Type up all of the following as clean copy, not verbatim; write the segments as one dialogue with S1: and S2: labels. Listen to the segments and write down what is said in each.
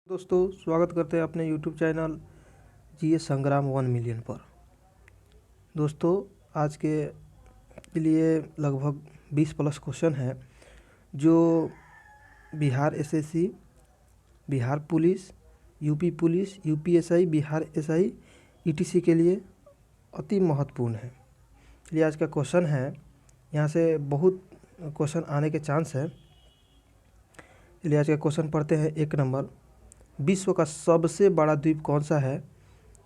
S1: दोस्तों स्वागत करते हैं अपने यूट्यूब चैनल जीएस संग्राम 1 मिलियन पर। दोस्तों आज के लिए लगभग 20 प्लस क्वेश्चन है जो Bihar SSC, Bihar police, UP police, UPSI, Bihar SI, etc के लिए अति महत्वपूर्ण है। चलिए आज का क्वेश्चन है, यहाँ से बहुत क्वेश्चन आने के चांस है। चलिए आज का क्वेश्चन पढ़ते हैं। 1 नंबर, विश्व का सबसे बड़ा द्वीप कौन सा है?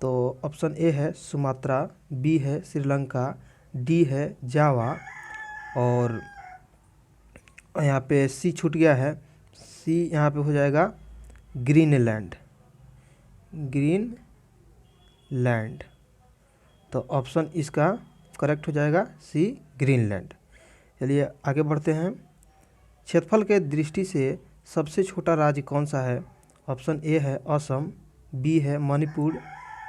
S1: तो ऑप्शन ए है सुमात्रा, बी है श्रीलंका, डी है जावा और यहाँ पे सी छूट गया है। सी यहाँ पे हो जाएगा ग्रीनलैंड। ग्रीनलैंड तो ऑप्शन इसका करेक्ट हो जाएगा सी ग्रीनलैंड। चलिए आगे बढ़ते हैं। क्षेत्रफल के दृष्टि से सबसे छोटा राज्य कौन सा है? ऑप्शन ए है असम, बी है मणिपुर,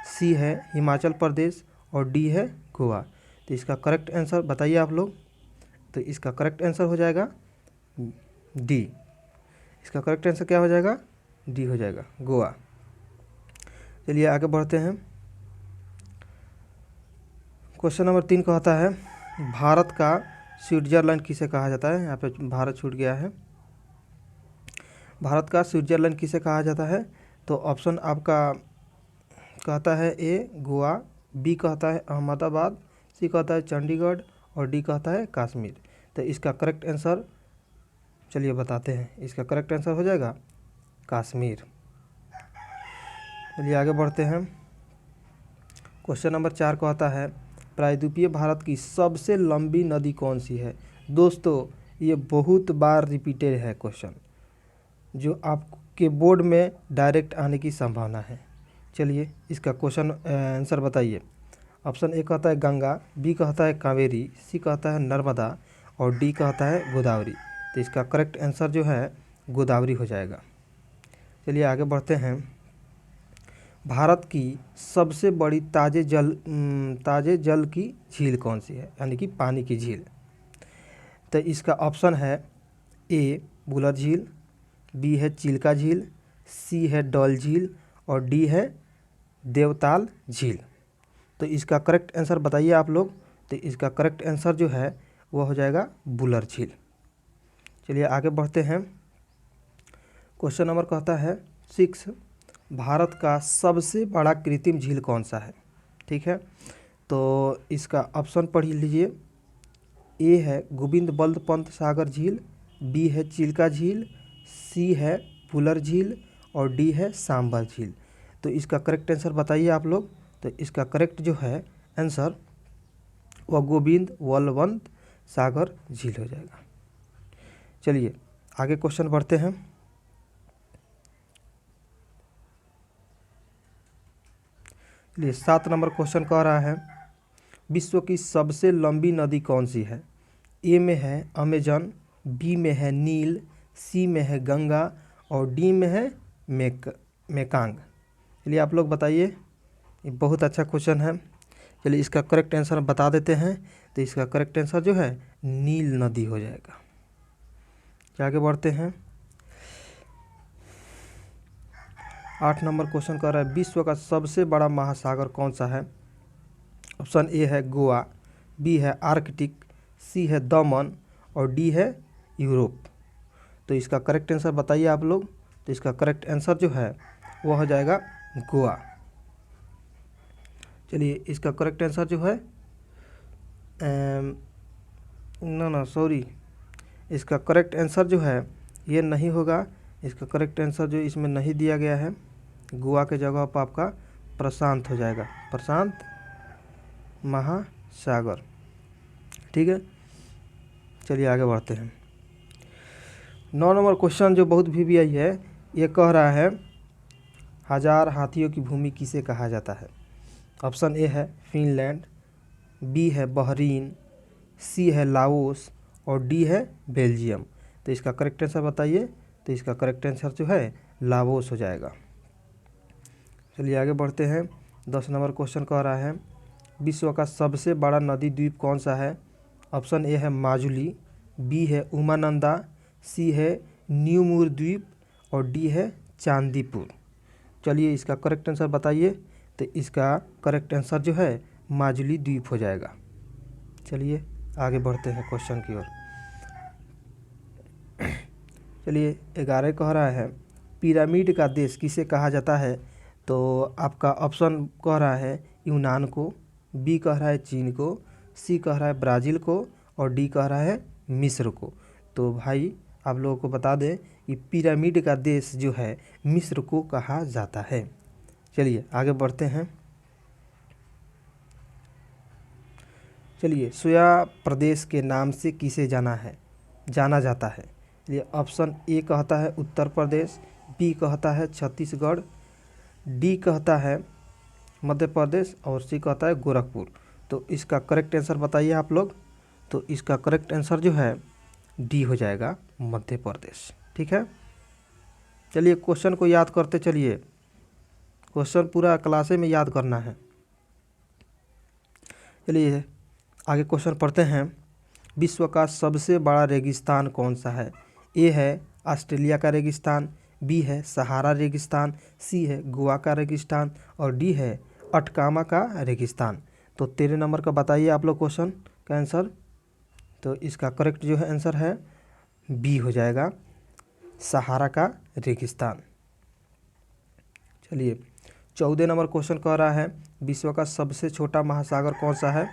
S1: सी है हिमाचल प्रदेश और डी है गोवा। तो इसका करेक्ट आंसर बताइए आप लोग। तो इसका करेक्ट आंसर हो जाएगा डी। इसका करेक्ट आंसर क्या हो जाएगा? डी हो जाएगा, गोवा। चलिए आगे बढ़ते हैं। क्वेश्चन नंबर 3 कहता है, भारत का स्विट्जरलैंड किसे कहा जाता है? यहाँ पे भारत छूट गया है। भारत का स्विट्जरलैंड किसे कहा जाता है? तो ऑप्शन आपका कहता है ए गोवा, बी कहता है अहमदाबाद, सी कहता है चंडीगढ़ और डी कहता है कश्मीर। तो इसका करेक्ट आंसर चलिए बताते हैं। इसका करेक्ट आंसर हो जाएगा कश्मीर। चलिए आगे बढ़ते हैं। क्वेश्चन नंबर 4 कहता है, प्रायद्वीपीय भारत की सबसे लंबी नदी कौन सी है? दोस्तों ये बहुत बार रिपीटेड है क्वेश्चन, जो आपके बोर्ड में डायरेक्ट आने की संभावना है। चलिए इसका क्वेश्चन आंसर बताइए। ऑप्शन ए कहता है गंगा, बी कहता है कावेरी, सी कहता है नर्मदा और डी कहता है गोदावरी। तो इसका करेक्ट आंसर जो है गोदावरी हो जाएगा। चलिए आगे बढ़ते हैं। भारत की सबसे बड़ी ताजे जल की झील कौन सी है? यानी कि पानी की झील। तो इसका ऑप्शन है ए बुलर झील, बी है चिल्का झील, सी है डल झील और डी है देवताल झील। तो इसका करेक्ट आंसर बताइए आप लोग। तो इसका करेक्ट आंसर जो है वो हो जाएगा बुलर झील। चलिए आगे बढ़ते हैं। क्वेश्चन नंबर कहता है 6, भारत का सबसे बड़ा कृत्रिम झील कौन सा है? ठीक है, तो इसका ऑप्शन पढ़ लीजिए। ए है गोविंद बल्लभ पंत सागर झील, बी है चिल्का झील, सी है बुलर झील और डी है सांबर झील। तो इसका करेक्ट आंसर बताइए आप लोग। तो इसका करेक्ट जो है आंसर वह गोविंद बल्लभ पंत सागर झील हो जाएगा। चलिए आगे क्वेश्चन बढ़ते हैं। चलिए 7 नंबर क्वेश्चन कह रहा है, विश्व की सबसे लंबी नदी कौन सी है? ए में है अमेजन, बी में है नील, सी में है गंगा और डी में है मेकांग। चलिए आप लोग बताइए। ये बहुत अच्छा क्वेश्चन है। चलिए इसका करेक्ट आंसर बता देते हैं। तो इसका करेक्ट आंसर जो है नील नदी हो जाएगा। आगे बढ़ते हैं। 8 नंबर क्वेश्चन कह रहा है, विश्व का सबसे बड़ा महासागर कौन सा है? ऑप्शन ए है गोवा, बी है आर्कटिक, सी है दमन और डी है यूरोप। तो इसका करेक्ट आंसर बताइए आप लोग। तो इसका करेक्ट आंसर जो है वो हो जाएगा गोवा। चलिए इसका करेक्ट आंसर जो है सॉरी, इसका करेक्ट आंसर जो है ये नहीं होगा। इसका करेक्ट आंसर जो इसमें नहीं दिया गया है, गोवा के जगह पर आपका प्रशांत हो जाएगा, प्रशांत महासागर। ठीक है, चलिए आगे बढ़ते हैं। 9 नंबर क्वेश्चन जो बहुत VVI है, ये कह रहा है 1000 हाथियों की भूमि किसे कहा जाता है? ऑप्शन ए है फिनलैंड, बी है बहरीन, सी है लाओस और डी है बेल्जियम। तो इसका करेक्ट आंसर बताइए। तो इसका करेक्ट आंसर जो है लाओस हो जाएगा। चलिए आगे बढ़ते हैं। 10 नंबर क्वेश्चन कह रहा है, विश्व का सबसे बड़ा नदी द्वीप कौन सा है? ऑप्शन ए है माजुली, बी है उमानंदा, सी है न्यूमुर द्वीप और डी है चांदीपुर। चलिए इसका करेक्ट आंसर बताइए। तो इसका करेक्ट आंसर जो है माजुली द्वीप हो जाएगा। चलिए आगे बढ़ते हैं क्वेश्चन की ओर। चलिए 11 कह रहा है पिरामिड का देश किसे कहा जाता है। तो आपका ऑप्शन कह रहा है यूनान को, बी कह रहा है चीन को, सी कह रहा है ब्राज़ील को और डी कह रहा है मिस्र को। तो भाई आप लोगों को बता दें कि पिरामिड का देश जो है मिस्र को कहा जाता है। चलिए आगे बढ़ते हैं। चलिए सोया प्रदेश के नाम से किसे जाना जाता है। ये ऑप्शन ए कहता है उत्तर प्रदेश, बी कहता है छत्तीसगढ़, डी कहता है मध्य प्रदेश और सी कहता है गोरखपुर। तो इसका करेक्ट आंसर बताइए आप लोग। तो इसका करेक्ट आंसर जो है डी हो जाएगा मध्य प्रदेश। ठीक है, चलिए क्वेश्चन को याद करते चलिए। क्वेश्चन पूरा क्लासे में याद करना है। चलिए आगे क्वेश्चन पढ़ते हैं। विश्व का सबसे बड़ा रेगिस्तान कौन सा है। ए है ऑस्ट्रेलिया का रेगिस्तान, बी है सहारा रेगिस्तान, सी है गोवा का रेगिस्तान और डी है अटकामा का रेगिस्तान। तो 13 नंबर का बताइए आप लोग क्वेश्चन का आंसर। तो इसका करेक्ट जो है आंसर है बी हो जाएगा सहारा का रेगिस्तान। चलिए 14 नंबर क्वेश्चन कह रहा है विश्व का सबसे छोटा महासागर कौन सा है।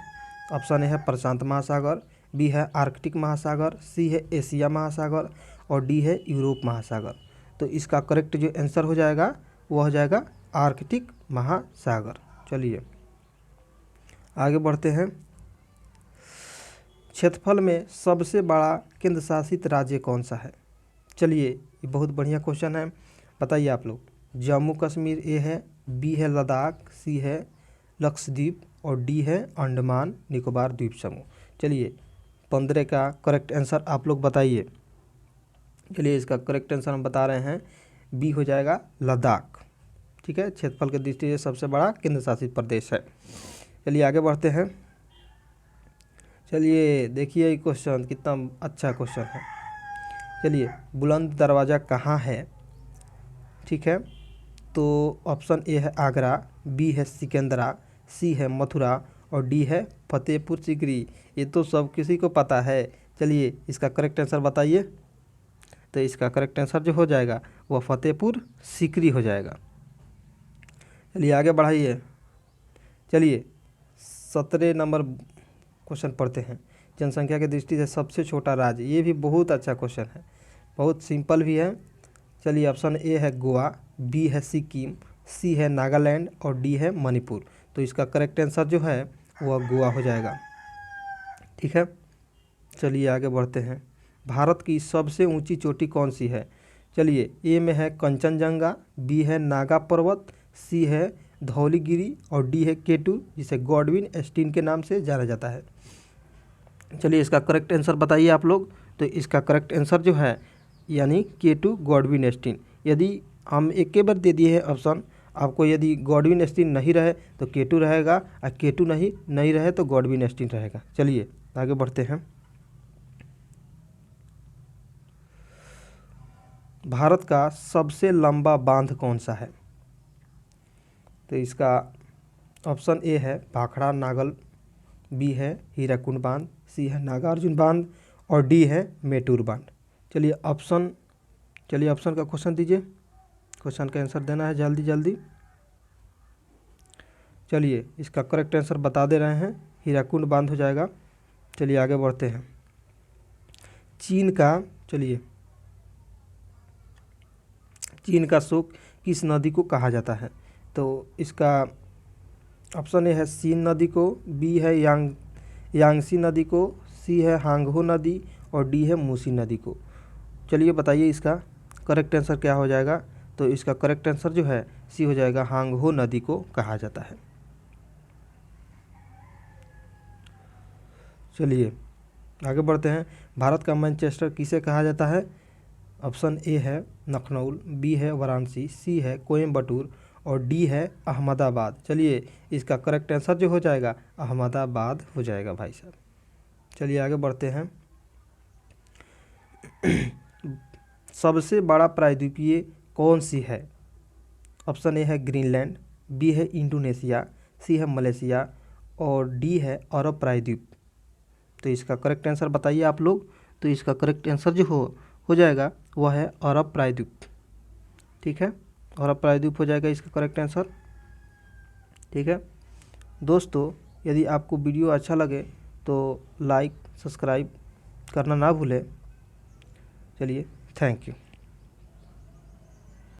S1: ऑप्शन ए है प्रशांत महासागर, बी है आर्कटिक महासागर, सी है एशिया महासागर और डी है यूरोप महासागर। तो इसका करेक्ट जो आंसर हो जाएगा वह हो जाएगा आर्कटिक महासागर। चलिए आगे बढ़ते हैं। क्षेत्रफल में सबसे बड़ा केंद्र शासित राज्य कौन सा है। चलिए ये बहुत बढ़िया क्वेश्चन है, बताइए आप लोग। जम्मू कश्मीर ए है, बी है लद्दाख, सी है लक्षद्वीप और डी है अंडमान निकोबार द्वीप समूह। चलिए 15 का करेक्ट आंसर आप लोग बताइए। चलिए इसका करेक्ट आंसर हम बता रहे हैं बी हो जाएगा लद्दाख। ठीक है, क्षेत्रफल की दृष्टि से सबसे बड़ा केंद्र शासित प्रदेश है। चलिए आगे बढ़ते हैं। चलिए देखिए ये क्वेश्चन कितना अच्छा क्वेश्चन है। चलिए बुलंद दरवाज़ा कहाँ है। ठीक है, तो ऑप्शन ए है आगरा, बी है सिकंदरा, सी है मथुरा और डी है फतेहपुर सीकरी। ये तो सब किसी को पता है। चलिए इसका करेक्ट आंसर बताइए। तो इसका करेक्ट आंसर जो हो जाएगा वह फतेहपुर सीकरी हो जाएगा। चलिए आगे बढ़ाइए। चलिए 17 नंबर क्वेश्चन पढ़ते हैं। जनसंख्या की दृष्टि से सबसे छोटा राज्य, ये भी बहुत अच्छा क्वेश्चन है, बहुत सिंपल भी है। चलिए ऑप्शन ए है गोवा, बी है सिक्किम, सी है नागालैंड और डी है मणिपुर। तो इसका करेक्ट आंसर जो है वह गोवा हो जाएगा। ठीक है, चलिए आगे बढ़ते हैं। भारत की सबसे ऊंची चोटी कौन सी है। चलिए ए में है कंचनजंगा, बी है नागा पर्वत, सी है धौलीगिरी और डी है केटू जिसे गॉडविन एस्टीन के नाम से जाना जाता है। चलिए इसका करेक्ट आंसर बताइए आप लोग। तो इसका करेक्ट आंसर जो है यानी केटू गॉडविन एस्टीन। यदि हम एक बार दे दिए हैं ऑप्शन आपको, यदि गॉडविन एस्टीन नहीं रहे तो केटू रहेगा और केटू नहीं रहे तो गॉडविन एस्टीन रहेगा। चलिए आगे बढ़ते हैं। भारत का सबसे लंबा बांध कौन सा है। तो इसका ऑप्शन ए है भाखड़ा नागल, बी है हीराकुंड बांध, सी है नागार्जुन बांध और डी है मेटूर बांध। चलिए ऑप्शन का क्वेश्चन दीजिए, क्वेश्चन का आंसर देना है जल्दी जल्दी। चलिए इसका करेक्ट आंसर बता दे रहे हैं, हीराकुंड बांध हो जाएगा। चलिए आगे बढ़ते हैं। चीन का शोक किस नदी को कहा जाता है। तो इसका ऑप्शन ए है सीन नदी को, बी है यांगसी नदी को, सी है हांगहो नदी और डी है मूसी नदी को। चलिए बताइए इसका करेक्ट आंसर क्या हो जाएगा। तो इसका करेक्ट आंसर जो है सी हो जाएगा, हांगहो नदी को कहा जाता है। चलिए आगे बढ़ते हैं। भारत का मैनचेस्टर किसे कहा जाता है। ऑप्शन ए है लखनऊ, बी है वाराणसी, सी है कोयम्बटूर और डी है अहमदाबाद। चलिए इसका करेक्ट आंसर जो हो जाएगा अहमदाबाद हो जाएगा भाई साहब। चलिए आगे बढ़ते हैं। सबसे बड़ा प्रायद्वीपीय कौन सी है। ऑप्शन ए है ग्रीनलैंड, बी है इंडोनेशिया, सी है मलेशिया और डी है अरब प्रायद्वीप। तो इसका करेक्ट आंसर बताइए आप लोग। तो इसका करेक्ट आंसर जो हो जाएगा वह है अरब प्रायद्वीप। ठीक है, अरब प्रायद्वीप हो जाएगा इसका करेक्ट आंसर। ठीक है दोस्तों, यदि आपको वीडियो अच्छा लगे तो लाइक सब्सक्राइब करना ना भूलें। चलिए, थैंक यू।